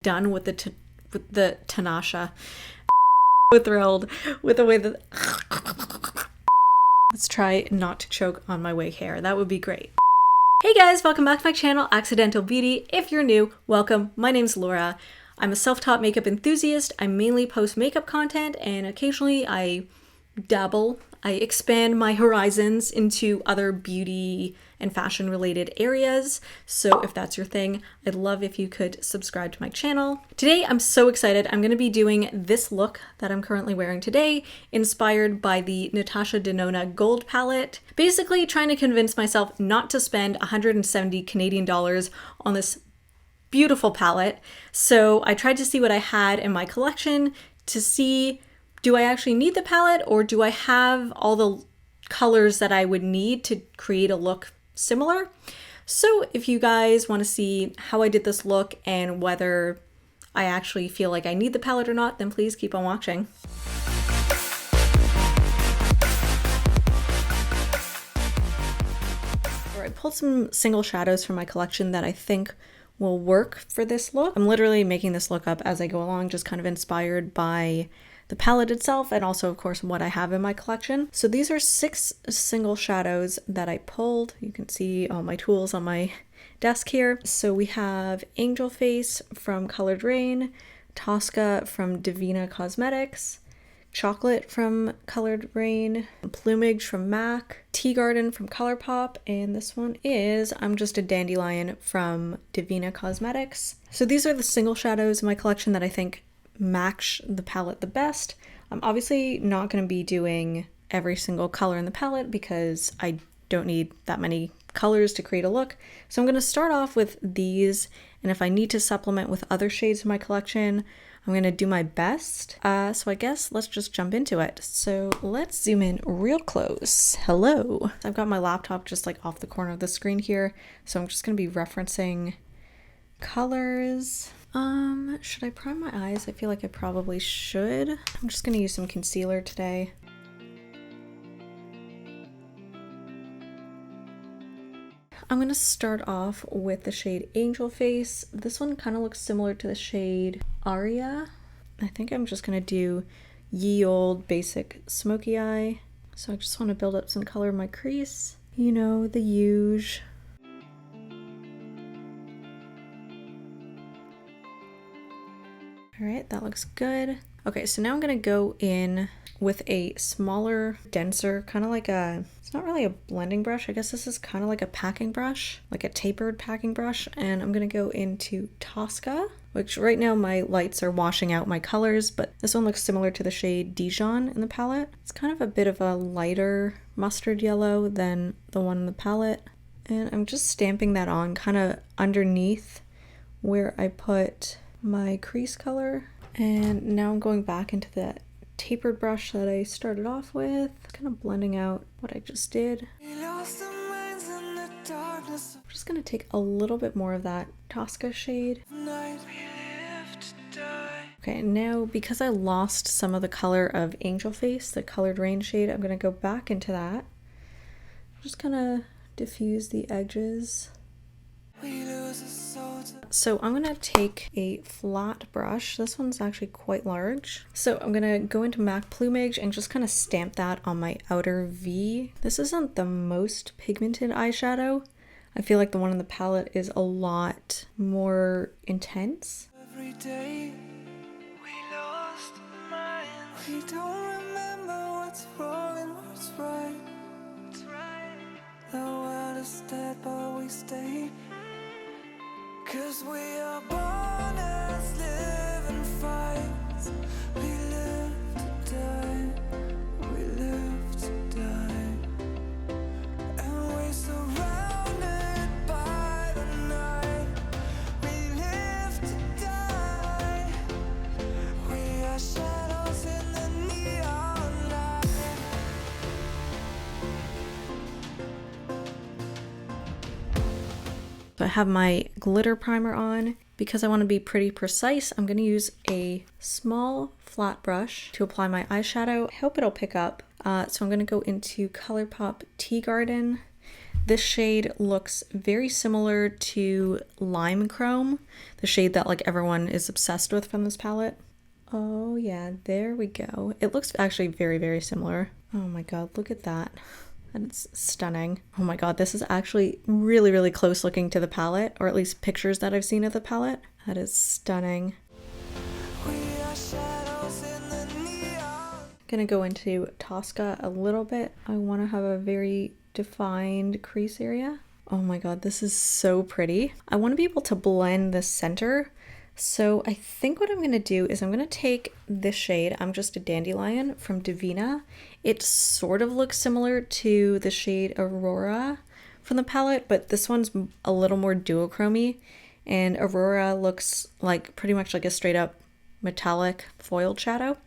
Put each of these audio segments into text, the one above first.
done with the Tanasha. So thrilled with the way that let's try not to choke on my wig hair. That would be great. Hey guys, welcome back to my channel, Accidental Beauty. If you're new, welcome. My name's Laura. I'm a self-taught makeup enthusiast. I mainly post makeup content and occasionally I dabble. I expand my horizons into other beauty and fashion related areas. So if that's your thing, I'd love if you could subscribe to my channel. Today, I'm so excited. I'm going to be doing this look that I'm currently wearing today, inspired by the Natasha Denona Gold Palette. Basically trying to convince myself not to spend 170 Canadian dollars on this beautiful palette. So I tried to see what I had in my collection to see, do I actually need the palette or do I have all the colors that I would need to create a look similar? So if you guys want to see how I did this look and whether I actually feel like I need the palette or not, then please keep on watching. I pulled some single shadows from my collection that I think will work for this look. I'm literally making this look up as I go along, just kind of inspired by the palette itself and also of course what I have in my collection. So these are 6 single shadows that I pulled. You can see all my tools on my desk here. So we have Angel Face from Colored Rain, Tosca from Divina Cosmetics, Chocolate from Colored Rain, Plumage from MAC, Tea Garden from Colourpop, and this one is I'm Just a Dandelion from Divina Cosmetics. So these are the single shadows in my collection that I think match the palette the best. I'm obviously not going to be doing every single color in the palette because I don't need that many colors to create a look. So I'm going to start off with these, and if I need to supplement with other shades in my collection, I'm going to do my best. So I guess let's just jump into it. So let's zoom in real close. Hello. I've got my laptop just like off the corner of the screen here. So I'm just going to be referencing colors. Should I prime my eyes? I feel like I probably should. I'm just going to use some concealer today. I'm going to start off with the shade Angel Face. This one kind of looks similar to the shade Aria. I think I'm just going to do ye old basic smoky eye. So I just want to build up some color in my crease. You know, the huge. All right, that looks good. Okay, so now I'm going to go in with a smaller, denser, kind of like a, it's not really a blending brush. I guess this is kind of like a packing brush, like a tapered packing brush. And I'm going to go into Tosca, which right now my lights are washing out my colors, but this one looks similar to the shade Dijon in the palette. It's kind of a bit of a lighter mustard yellow than the one in the palette. And I'm just stamping that on kind of underneath where I put my crease color. And now I'm going back into that tapered brush that I started off with, kind of blending out what I just did. I'm just going to take a little bit more of that Tosca shade. Okay, now because I lost some of the color of Angel Face, the Colored Rain shade, I'm going to go back into that. Just kind of diffuse the edges. So I'm gonna take a flat brush. This one's actually quite large. So I'm gonna go into MAC Plumage and just kind of stamp that on my outer V. This isn't the most pigmented eyeshadow. I feel like the one in the palette is a lot more intense. Every day we lost mind. We don't remember what's wrong and what's right. What's right. The world is dead, but we stay. 'Cause we are born as living fights. We live to die. We live to die. And we're surrounded by the night. We live to die. We are shadows in the neon light. So I have my glitter primer on. Because I want to be pretty precise, I'm going to use a small flat brush to apply my eyeshadow. I hope it'll pick up. So I'm going to go into Colourpop Tea Garden. This shade looks very similar to Lime Chrome, the shade that like everyone is obsessed with from this palette. Oh yeah, there we go. It looks actually very, very similar. Oh my god, look at that. That's stunning. Oh my god, this is actually really, really close looking to the palette, or at least pictures that I've seen of the palette. That is stunning. Gonna go into Tosca a little bit. I want to have a very defined crease area. Oh my god, this is so pretty. I want to be able to blend the center. So I think what I'm going to do is I'm going to take this shade, I'm Just a Dandelion, from Divina. It sort of looks similar to the shade Aurora from the palette, but this one's a little more duochromy, and Aurora looks like pretty much like a straight up metallic foiled shadow.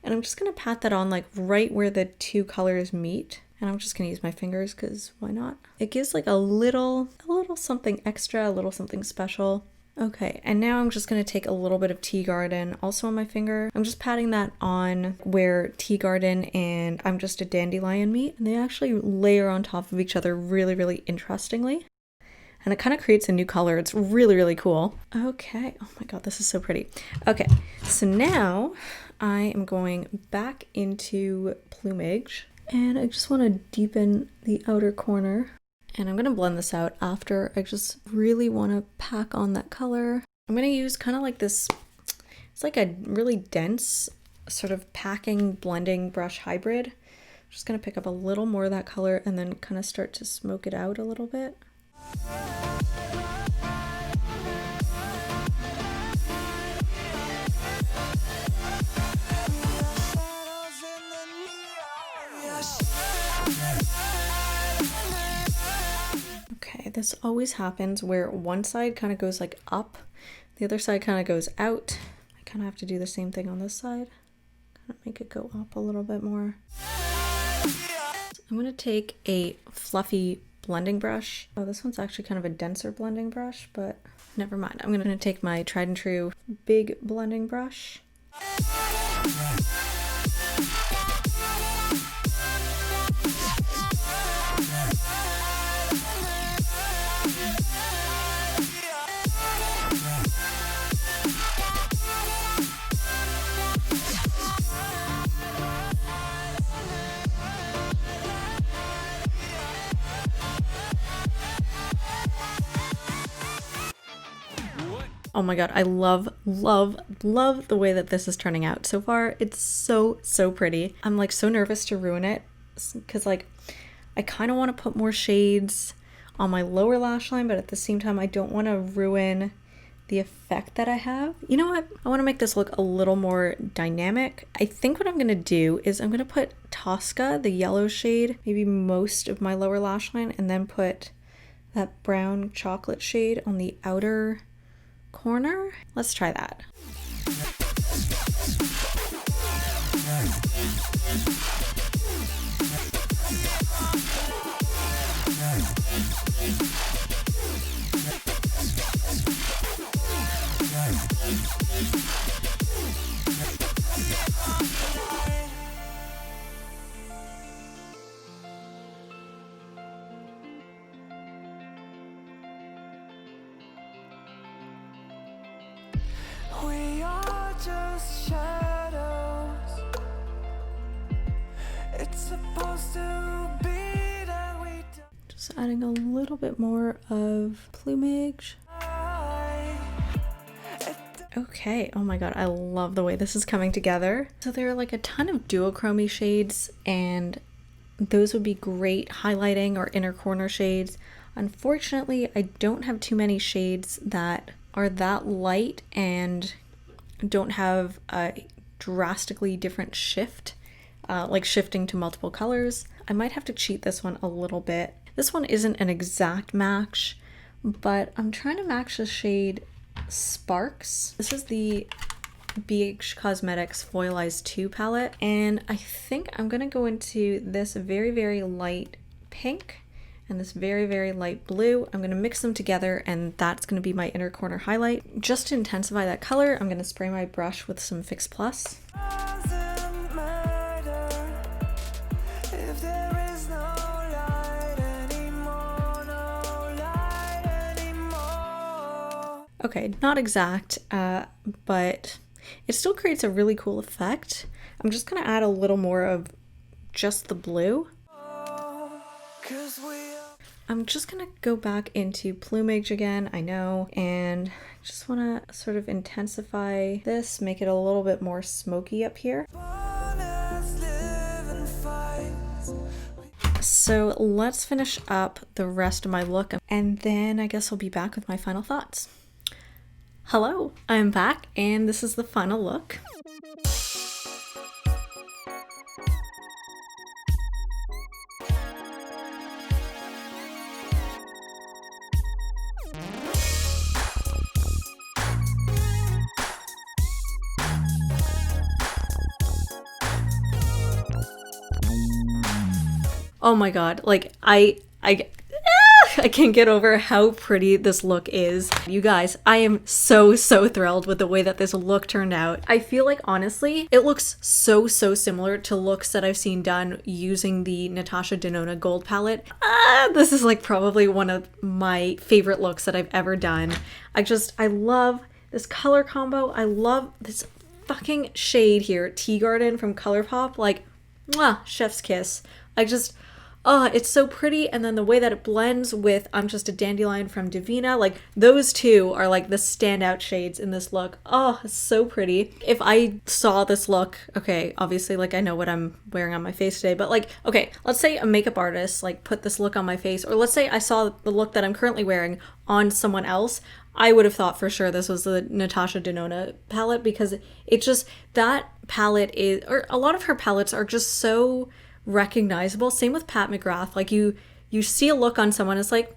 And I'm just going to pat that on like right where the two colors meet. And I'm just going to use my fingers because why not? It gives like a little something extra, a little something special. Okay, and now I'm just going to take a little bit of Tea Garden also on my finger. I'm just patting that on where Tea Garden and I'm Just a Dandelion meet. And they actually layer on top of each other really, really interestingly. And it kind of creates a new color. It's really, really cool. Okay, oh my god, this is so pretty. Okay, so now I am going back into Plumage. And I just want to deepen the outer corner. And I'm going to blend this out after. I just really want to pack on that color. I'm going to use kind of like this, it's like a really dense sort of packing blending brush hybrid. I'm just going to pick up a little more of that color and then kind of start to smoke it out a little bit. Okay, this always happens where one side kind of goes like up, the other side kind of goes out. I kind of have to do the same thing on this side, kind of make it go up a little bit more. So I'm going to take a fluffy blending brush. Oh, this one's actually kind of a denser blending brush, but never mind. I'm going to take my tried and true big blending brush. Oh my god, I love, love, love the way that this is turning out. So far, it's so, so pretty. I'm like so nervous to ruin it because like I kind of want to put more shades on my lower lash line, but at the same time, I don't want to ruin the effect that I have. You know what? I want to make this look a little more dynamic. I think what I'm going to do is I'm going to put Tosca, the yellow shade, maybe most of my lower lash line, and then put that brown chocolate shade on the outer corner. Let's try that. We are just shadows. It's supposed to be that we just adding a little bit more of Plumage. Okay, oh my god, I love the way this is coming together. So there are like a ton of duochromy shades, and those would be great highlighting or inner corner shades. Unfortunately, I don't have too many shades that are that light and don't have a drastically different shift, like shifting to multiple colors. I might have to cheat this one a little bit. This one isn't an exact match, but I'm trying to match the shade Sparks. This is the BH Cosmetics Foil-Eyes 2 palette, and I think I'm gonna go into this very, very light pink and this very, very light blue. I'm gonna mix them together, and that's gonna be my inner corner highlight. Just to intensify that color, I'm gonna spray my brush with some Fix Plus. Okay, not exact, but it still creates a really cool effect. I'm just gonna add a little more of just the blue. Cause we are I'm just gonna go back into plumage again, I know, and just wanna sort of intensify this, make it a little bit more smoky up here. born as living fights. So let's finish up the rest of my look, and then I guess I'll be back with my final thoughts. Hello, I'm back, and this is the final look. Oh my god, like I can't get over how pretty this look is. You guys, I am so thrilled with the way that this look turned out. I feel like honestly, it looks so similar to looks that I've seen done using the Natasha Denona Gold Palette. This is like probably one of my favorite looks that I've ever done. I love this color combo. I love this fucking shade here, Tea Garden from ColourPop. Like, mwah, chef's kiss. Oh, it's so pretty, and then the way that it blends with I'm Just a Dandelion from Divina, like those two are like the standout shades in this look. Oh, it's so pretty. If I saw this look, okay, obviously like I know what I'm wearing on my face today, but like, okay, let's say a makeup artist like put this look on my face, or let's say I saw the look that I'm currently wearing on someone else, I would have thought for sure this was the Natasha Denona palette, because it just, that palette is, or a lot of her palettes are just so recognizable. Same with Pat McGrath. Like you see a look on someone, it's like,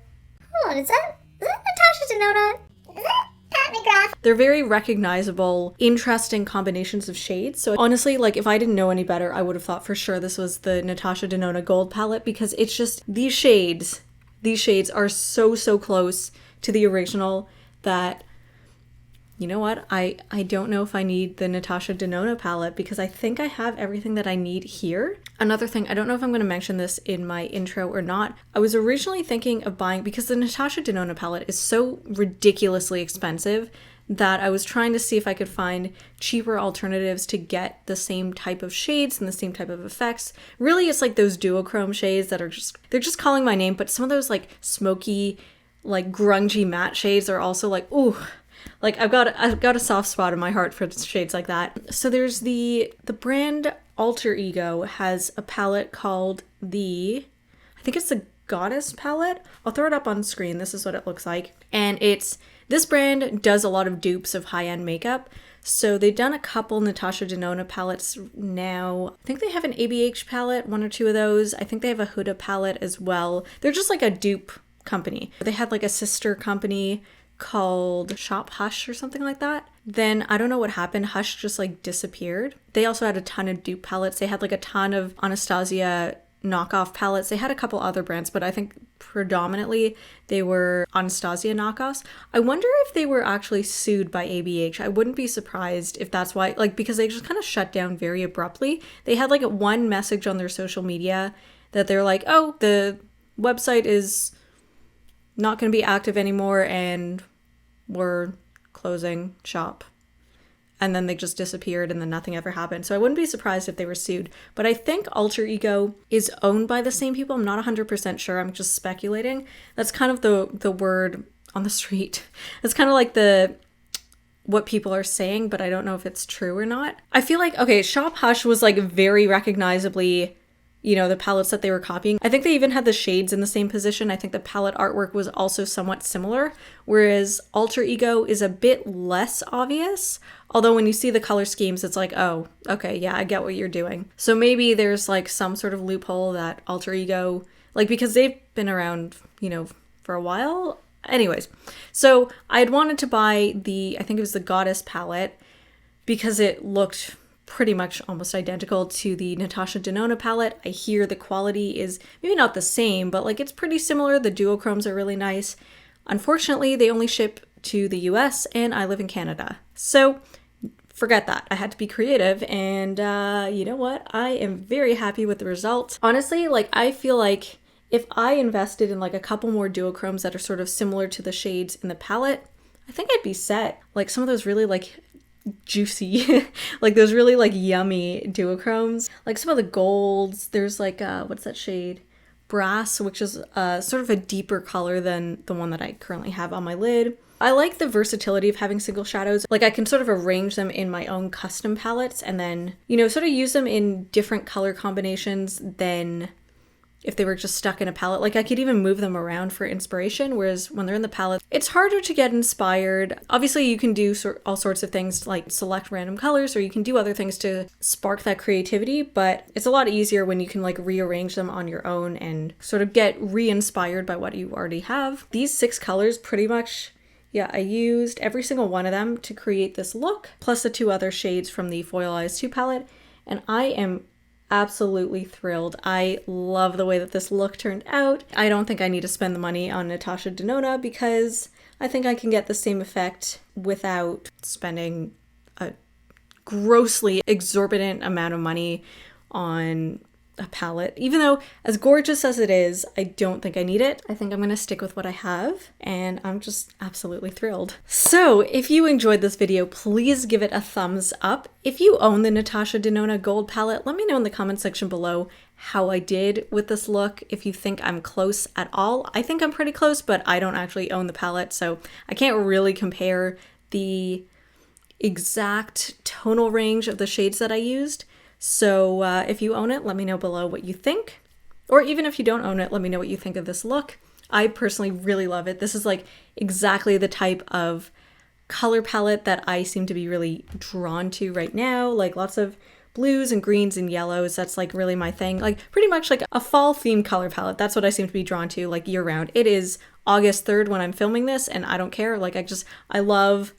Hold on, is that Natasha Denona? Is that Pat McGrath? they're very recognizable, interesting combinations of shades. So honestly, like if I didn't know any better, I would have thought for sure this was the Natasha Denona Gold Palette, because it's just, these shades are so close to the original that, you know what, I don't know if I need the Natasha Denona palette, because I think I have everything that I need here. Another thing, I don't know if I'm going to mention this in my intro or not, I was originally thinking of buying, because the Natasha Denona palette is so ridiculously expensive, that I was trying to see if I could find cheaper alternatives to get the same type of shades and the same type of effects. Really, it's like those duochrome shades that are just, they're just calling my name, but some of those like smoky, like grungy matte shades are also like, ooh, like I've got a soft spot in my heart for shades like that. So there's the brand Alter Ego has a palette called I think it's the Goddess palette. I'll throw it up on screen. This is what it looks like. And this brand does a lot of dupes of high-end makeup. So they've done a couple Natasha Denona palettes now. I think they have an ABH palette, one or two of those. I think they have a Huda palette as well. They're just like a dupe company. They had like a sister company called Shop Hush or something like that. Then I don't know what happened. Hush just like disappeared. They also had a ton of dupe palettes. They had like a ton of Anastasia knockoff palettes. They had a couple other brands, but I think predominantly they were Anastasia knockoffs. I wonder if they were actually sued by ABH. I wouldn't be surprised if that's why, like, because they just kind of shut down very abruptly. They had like one message on their social media that they're like, oh, the website is not going to be active anymore and we're closing shop. And then they just disappeared and then nothing ever happened. So I wouldn't be surprised if they were sued. But I think Alter Ego is owned by the same people. I'm not 100% sure. I'm just speculating. That's kind of the word on the street. It's kind of like what people are saying, but I don't know if it's true or not. I feel like, okay, Shop Hush was like very recognizably, you know, the palettes that they were copying. I think they even had the shades in the same position. I think the palette artwork was also somewhat similar, whereas Alter Ego is a bit less obvious. Although when you see the color schemes, it's like, oh, okay, yeah, I get what you're doing. So maybe there's like some sort of loophole that Alter Ego, like, because they've been around, you know, for a while. Anyways, so I had wanted to buy I think it was the Goddess palette, because it looked pretty much almost identical to the Natasha Denona palette. I hear the quality is maybe not the same, but like it's pretty similar. The duochromes are really nice. Unfortunately, they only ship to the US and I live in Canada. So forget that. I had to be creative, and you know what? I am very happy with the result. Honestly, like I feel like if I invested in like a couple more duochromes that are sort of similar to the shades in the palette, I think I'd be set. Like some of those really like juicy, like those really like yummy duochromes. Like some of the golds, there's like, what's that shade? Brass, which is sort of a deeper color than the one that I currently have on my lid. I like the versatility of having single shadows. Like I can sort of arrange them in my own custom palettes and then, you know, sort of use them in different color combinations than if they were just stuck in a palette. Like I could even move them around for inspiration, whereas when they're in the palette, it's harder to get inspired. Obviously you can do all sorts of things like select random colors, or you can do other things to spark that creativity, but it's a lot easier when you can like rearrange them on your own and sort of get re-inspired by what you already have. These 6 colors pretty much, yeah, I used every single one of them to create this look, plus the 2 other shades from the Foil Eyes 2 palette, and I am absolutely thrilled. I love the way that this look turned out. I don't think I need to spend the money on Natasha Denona because I think I can get the same effect without spending a grossly exorbitant amount of money on a palette. Even though as gorgeous as it is, I don't think I need it. I think I'm gonna stick with what I have, and I'm just absolutely thrilled. So if you enjoyed this video, please give it a thumbs up. If you own the Natasha Denona Gold Palette, let me know in the comment section below how I did with this look, if you think I'm close at all. I think I'm pretty close, but I don't actually own the palette, so I can't really compare the exact tonal range of the shades that I used. So if you own it, let me know below what you think. Or even if you don't own it, let me know what you think of this look. I personally really love it. This is like exactly the type of color palette that I seem to be really drawn to right now. Like lots of blues and greens and yellows. That's like really my thing. Like pretty much like a fall themed color palette. That's what I seem to be drawn to like year round. It is August 3rd when I'm filming this and I don't care. Like I love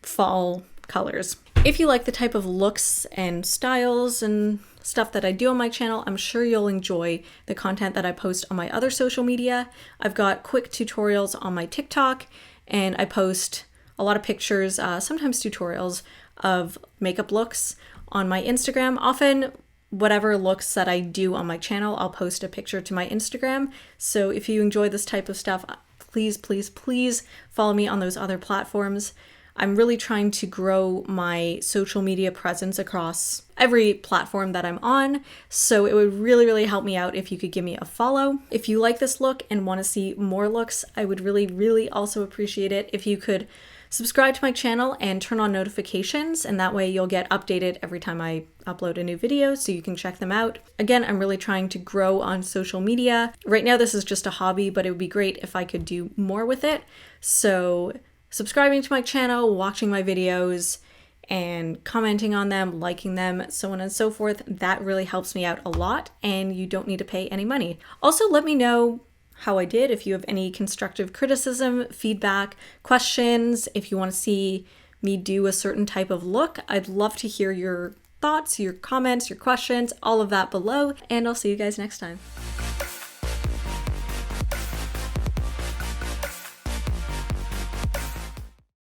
fall colors. If you like the type of looks and styles and stuff that I do on my channel, I'm sure you'll enjoy the content that I post on my other social media. I've got quick tutorials on my TikTok, and I post a lot of pictures, sometimes tutorials of makeup looks on my Instagram. Often whatever looks that I do on my channel, I'll post a picture to my Instagram. So if you enjoy this type of stuff, please, please, please follow me on those other platforms. I'm really trying to grow my social media presence across every platform that I'm on, so it would really, really help me out if you could give me a follow. If you like this look and want to see more looks, I would really, really also appreciate it if you could subscribe to my channel and turn on notifications, and that way you'll get updated every time I upload a new video so you can check them out. Again, I'm really trying to grow on social media. Right now this is just a hobby, but it would be great if I could do more with it. So subscribing to my channel, watching my videos, and commenting on them, liking them, so on and so forth, that really helps me out a lot, and you don't need to pay any money. Also, let me know how I did, if you have any constructive criticism, feedback, questions, if you want to see me do a certain type of look. I'd love to hear your thoughts, your comments, your questions, all of that below, and I'll see you guys next time.